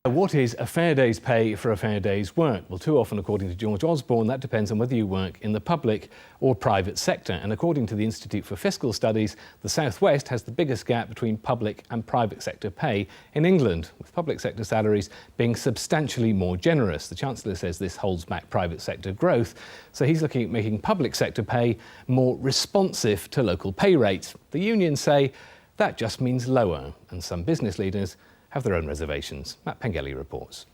What is a fair day's pay for a fair day's work? Well, too often, according to George Osborne, that depends on whether you work in the public or private sector. And according to the Institute for Fiscal Studies, the South West has the biggest gap between public and private sector pay in England, with public sector salaries being substantially more generous. The Chancellor says this holds back private sector growth, so he's looking at making public sector pay more responsive to local pay rates. The unions say that just means lower, and some business leaders have their own reservations. Matt Pengelly reports.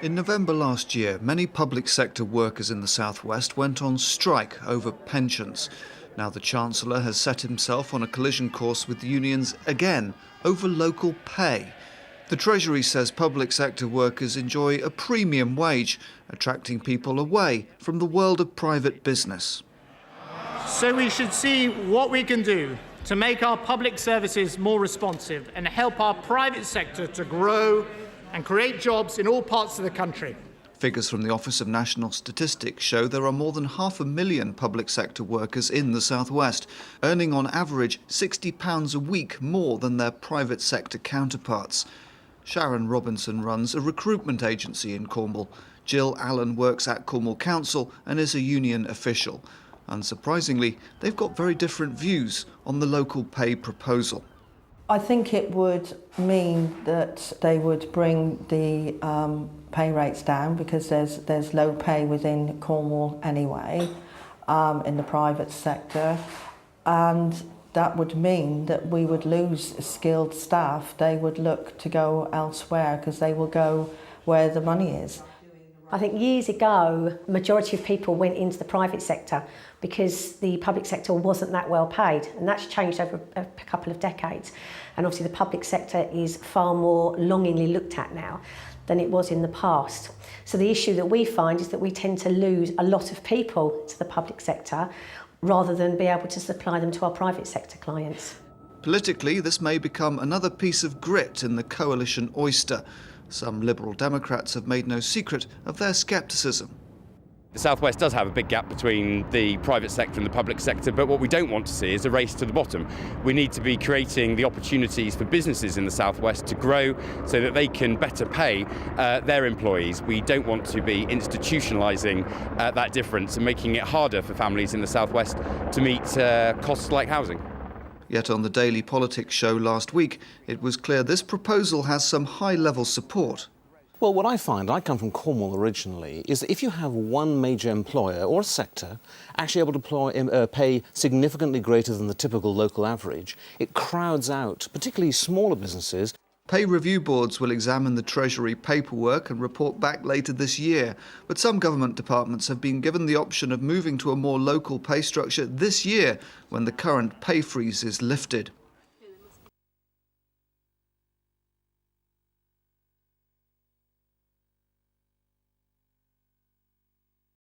In November last year, many public sector workers in the South West went on strike over pensions. Now the Chancellor has set himself on a collision course with the unions again over local pay. The Treasury says public sector workers enjoy a premium wage, attracting people away from the world of private business. So we should see what we can do to make our public services more responsive and help our private sector to grow and create jobs in all parts of the country. Figures from the Office of National Statistics show there are more than 500,000 public sector workers in the South West, earning on average £60 a week more than their private sector counterparts. Sharon Robinson runs a recruitment agency in Cornwall. Jill Allen works at Cornwall Council and is a union official. Unsurprisingly, they've got very different views on the local pay proposal. I think it would mean that they would bring the pay rates down because there's low pay within Cornwall anyway, in the private sector, and that would mean that we would lose skilled staff. They would look to go elsewhere because they will go where the money is. I think years ago, the majority of people went into the private sector because the public sector wasn't that well paid, and that's changed over a couple of decades. And obviously the public sector is far more longingly looked at now than it was in the past. So the issue that we find is that we tend to lose a lot of people to the public sector rather than be able to supply them to our private sector clients. Politically, this may become another piece of grit in the coalition oyster. Some Liberal Democrats have made no secret of their scepticism. The South West does have a big gap between the private sector and the public sector, but what we don't want to see is a race to the bottom. We need to be creating the opportunities for businesses in the South West to grow so that they can better pay their employees. We don't want to be institutionalising that difference and making it harder for families in the South West to meet costs like housing. Yet on the Daily Politics show last week, it was clear this proposal has some high-level support. Well, what I find, I come from Cornwall originally, is that if you have one major employer or a sector actually able to pay significantly greater than the typical local average, it crowds out particularly smaller businesses. Pay review boards will examine the Treasury paperwork and report back later this year, but some government departments have been given the option of moving to a more local pay structure this year when the current pay freeze is lifted.